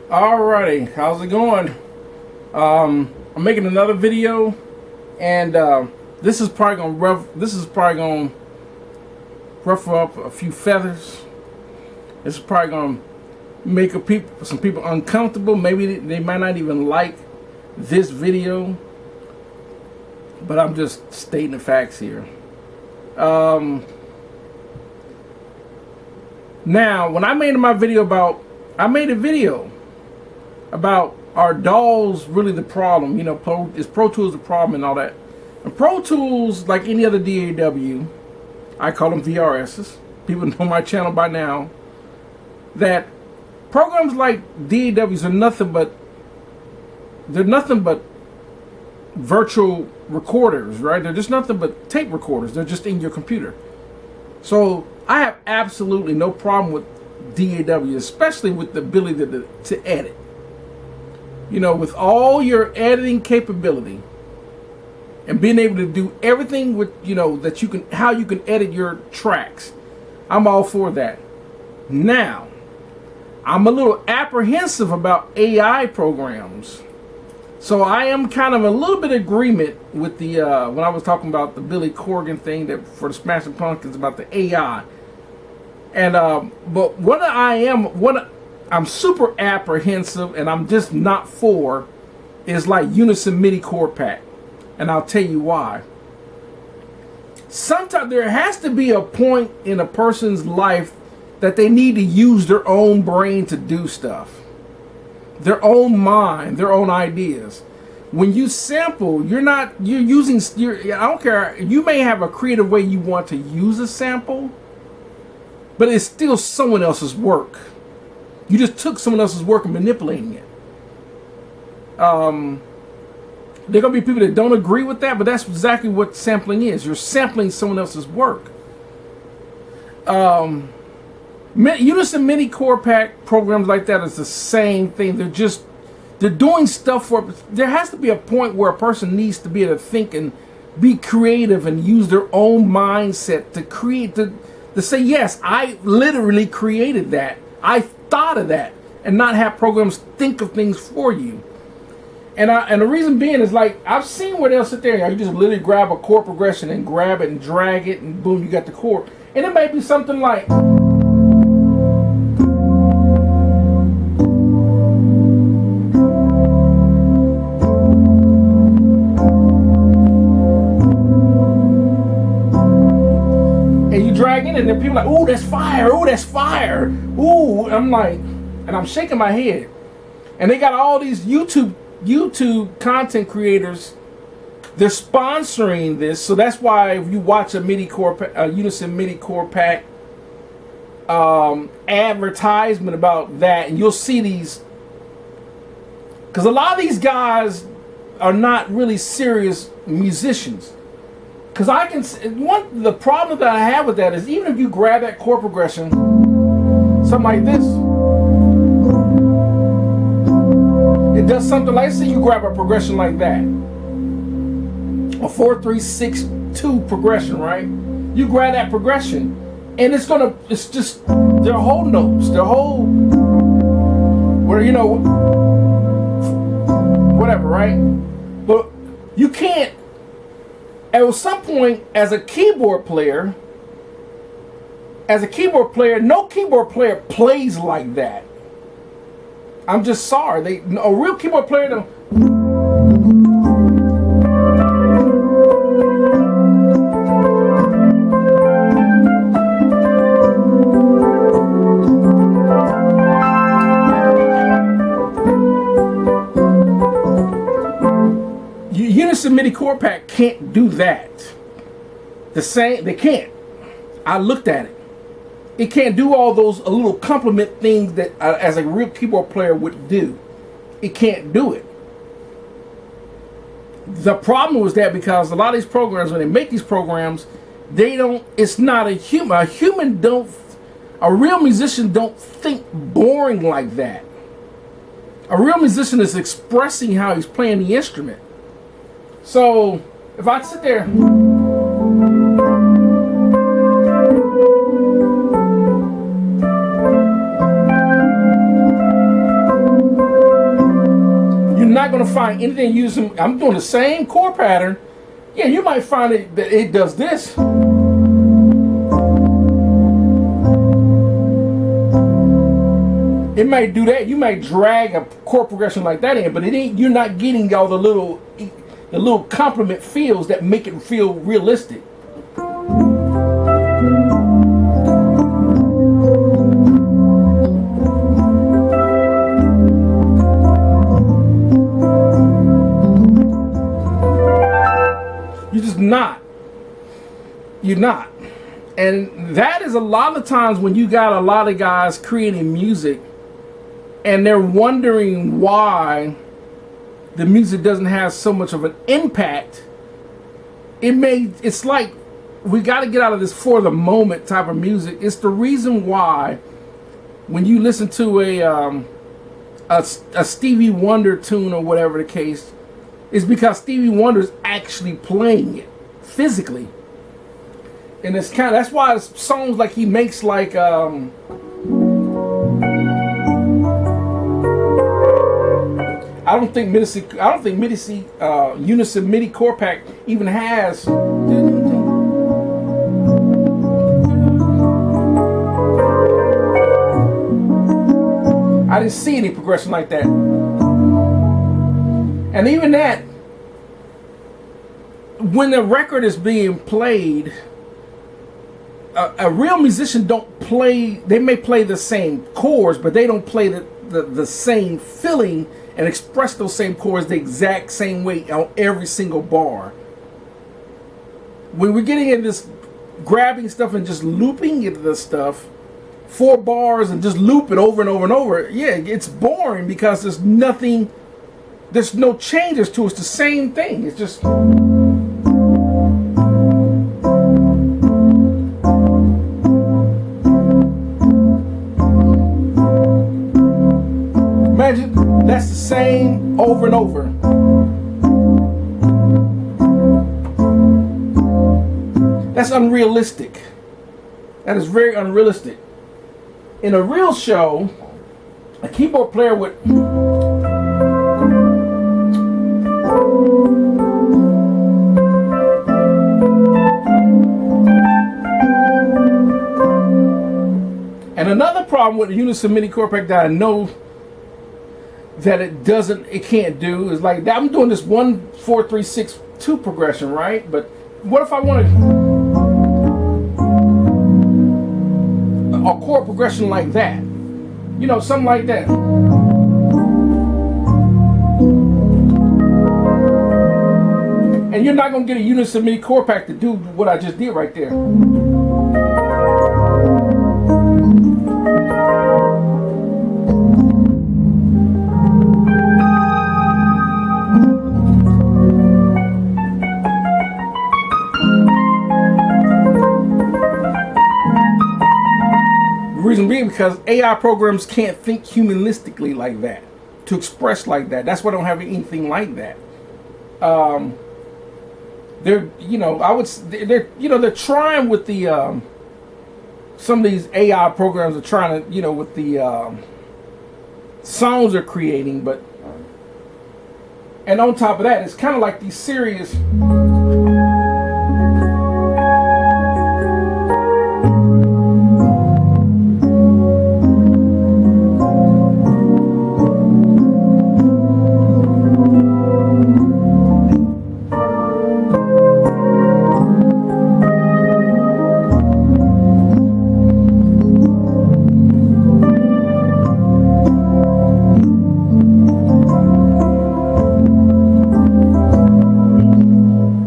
Alrighty, how's it going? I'm making another video, and this is probably gonna ruffle up a few feathers. This is probably gonna make some people uncomfortable. Maybe they might not even like this video, but I'm just stating the facts here. Now, when I made my video I made a video about are dolls really the problem? You know, is Pro Tools the problem and all that? And Pro Tools, like any other DAW, I call them VRSs. People know my channel by now. That programs like DAWs are nothing but virtual recorders, right? They're just nothing but tape recorders. They're just in your computer. So I have absolutely no problem with DAW, especially with the ability to edit. You know, with all your editing capability and being able to do everything with, you know, how you can edit your tracks, I'm all for that. Now, I'm a little apprehensive about AI programs. So I am kind of a little bit agreement with the when I was talking about the Billy Corgan thing that for the Smashing Pumpkins about the AI. And but what I'm super apprehensive and I'm just not for is like Unison Midi Chord pack. And I'll tell you why. Sometimes there has to be a point in a person's life that they need to use their own brain to do stuff. Their own mind, their own ideas. When you sample, I don't care, you may have a creative way you want to use a sample, but it's still someone else's work. You just took someone else's work and manipulating it. There are going to be people that don't agree with that, but that's exactly what sampling is. You're sampling someone else's work. Unison Midi Chord pack programs like that is the same thing. They're doing stuff there has to be a point where a person needs to be able to think and be creative and use their own mindset to create, to say, yes, I literally created that. I thought of that, and not have programs think of things for you. And the reason being is, like, I've seen where they'll sit there, you just literally grab a chord progression and grab it and drag it, and boom, you got the chord. And it may be something like, dragging, and then people are like, ooh, that's fire, ooh, that's fire, ooh. I'm like, and I'm shaking my head. And they got all these YouTube content creators, they're sponsoring this. So that's why if you watch a Unison Midi Chord pack advertisement about that, and you'll see these, because a lot of these guys are not really serious musicians. Because the problem that I have with that is, even if you grab that chord progression, something like this, it does something like, say you grab a progression like that, a 4-3-6-2 progression, right? You grab that progression, and it's just their whole notes, whatever, right? But you can't. At some point, as a keyboard player, no keyboard player plays like that. I'm just sorry. A real keyboard player don't. Unison Midi Chord pack can't do that. They can't. I looked at it. It can't do all those little complement things that as a real keyboard player would do. It can't do it. The problem was that because a lot of these programs, when they make these programs, it's not a human. A real musician don't think boring like that. A real musician is expressing how he's playing the instrument. So if I sit there, not going to find anything using. I'm doing the same chord pattern. Yeah, you might find that it does this. It might do that. You might drag a chord progression like that in, but it ain't. You're not getting all the little complement feels that make it feel realistic. You're just not. You're not. And that is a lot of times when you got a lot of guys creating music and they're wondering why the music doesn't have so much of an impact. It's like we got to get out of this for the moment type of music. It's the reason why when you listen to a Stevie Wonder tune or whatever the case, is because Stevie Wonder's actually playing it physically. And it's that's why it's songs like he makes like I don't think Unison Midi Chord Pack even has. I didn't see any progression like that. And even that, when the record is being played, a real musician don't play. They may play the same chords, but they don't play the same feeling and express those same chords the exact same way on every single bar. When we're getting in this grabbing stuff and just looping into the stuff, 4 bars and just loop it over and over and over, yeah, it's boring because there's nothing, there's no changes to it. It's the same thing. It's just. Imagine that's the same over and over. That's unrealistic. That is very unrealistic. In a real show, a keyboard player would and another problem with the Unison Midi Chord Pack that I know that it can't do is like I'm doing this 1 4 3 6 2 progression, right? But what if I wanted a chord progression like that? You know, something like that. And you're not gonna get a Unison Midi Chord Pack to do what I just did right there. Reason being because AI programs can't think humanistically like that, to express like that. That's why I don't have anything like that. They're trying with the some of these AI programs are trying to, with the songs they're creating, but and on top of that, it's kind of like these serious.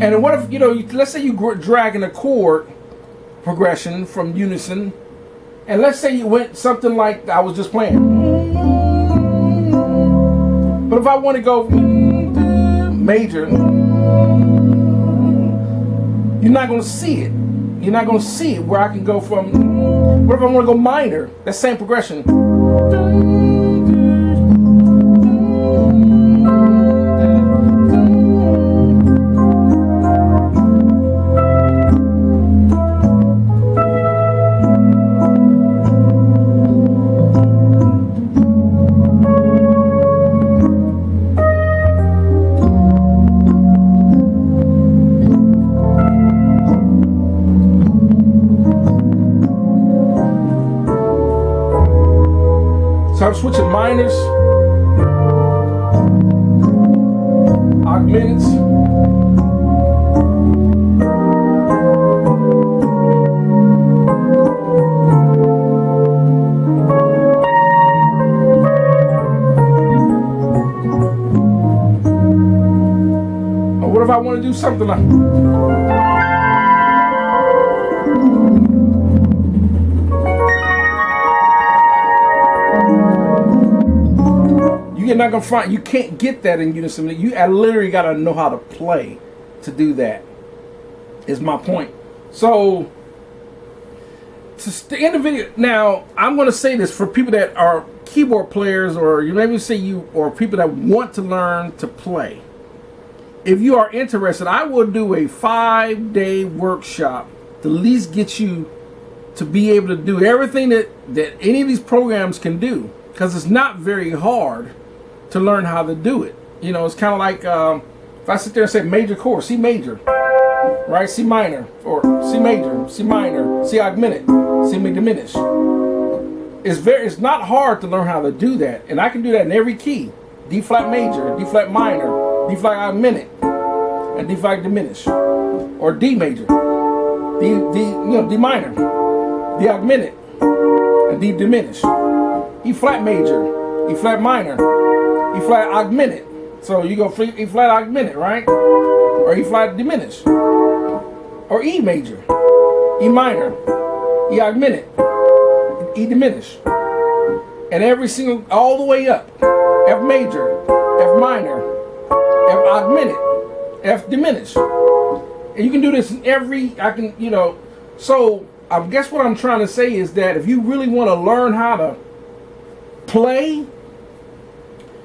And what if, let's say you're dragging a chord progression from Unison, and let's say you went something like I was just playing. But if I want to go major, you're not going to see it. You're not going to see it where I can go from, what if I want to go minor? That same progression. So I'm switching minors, augmenteds, or what if I want to do something like you're not gonna find, you can't get that in Unison Midi. You literally gotta know how to play to do that, is my point. So to end the video, now I'm gonna say this for people that are keyboard players, or you maybe say you, or people that want to learn to play. If you are interested, I will do a 5-day workshop to at least get you to be able to do everything that any of these programs can do, because it's not very hard to learn how to do it. You know, it's kind of like if I sit there and say major chord, C major, right? C minor, or C major, C minor, C augmented, C diminished. It's not hard to learn how to do that, and I can do that in every key: D flat major, D flat minor, D flat augmented, and D flat diminished, or D major, D minor, D augmented, and D diminished, E flat major, E flat minor, E flat augmented. So you go E flat augmented, right? Or E flat diminished. Or E major, E minor, E augmented, E diminished. And every single, all the way up. F major, F minor, F augmented, F diminished. And you can do this in every, so I guess what I'm trying to say is that if you really want to learn how to play,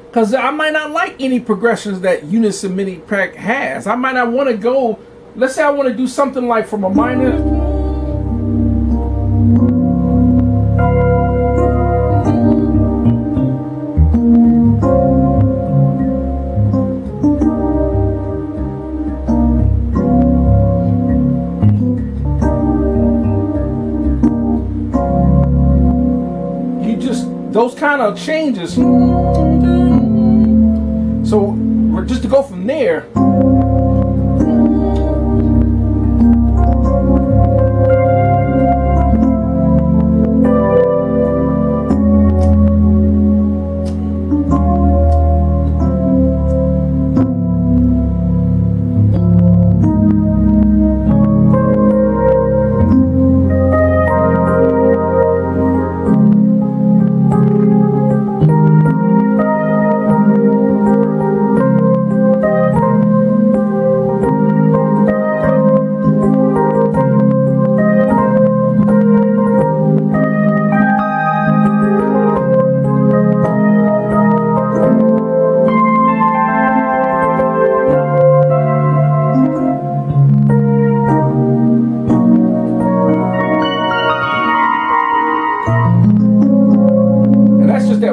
because I might not like any progressions that Unison Midi Pack has. I might not want to go, let's say I want to do something like from a minor. You just, those kind of changes. So just to go from there,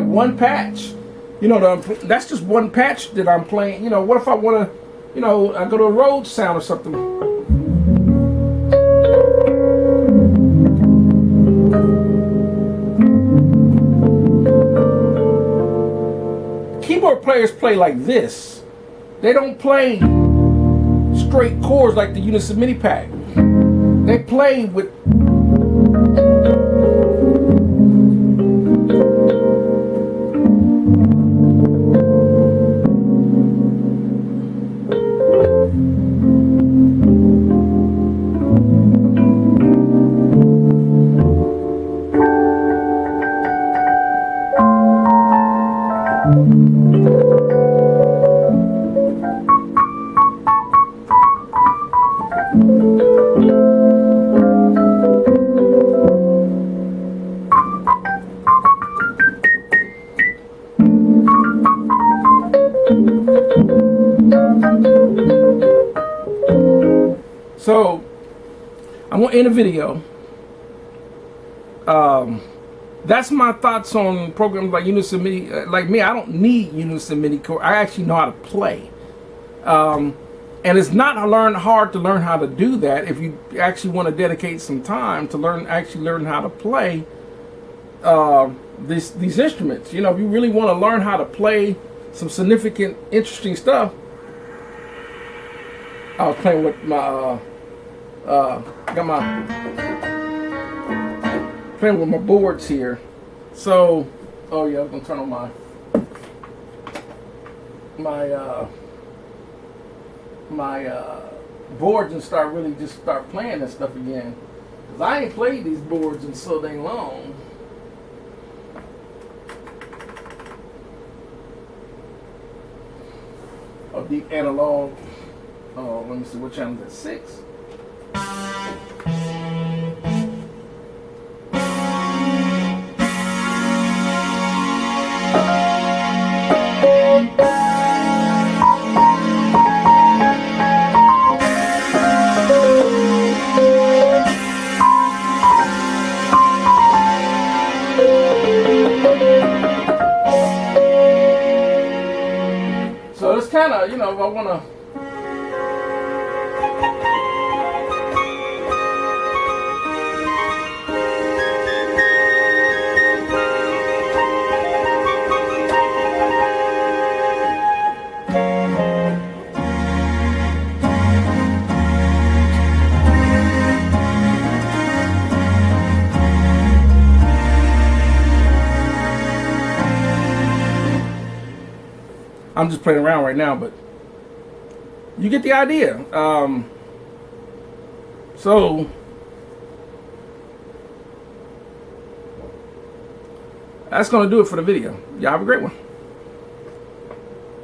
one patch, that's just one patch that I'm playing. What if I want to, I go to a Rhodes sound or something. Keyboard players play like this. They don't play straight chords like the Unison Midi Pack. They play with So I'm gonna end a video. That's my thoughts on programs like Unison Midi. Like me, I don't need Unison Midi Chord. I actually know how to play. And it's not hard to learn how to do that if you actually want to dedicate some time to learn how to play. these instruments. You know, if you really want to learn how to play some significant, interesting stuff. I was playing with my playing with my boards here. So, oh yeah, I'm gonna turn on my boards and start playing this stuff again. Cause I ain't played these boards in so dang long. Of the analog. Oh, let me see, what channel is that? 6. So it's kind of, you know, if I want to. I'm just playing around right now, but you get the idea. So that's going to do it for the video. Y'all have a great one.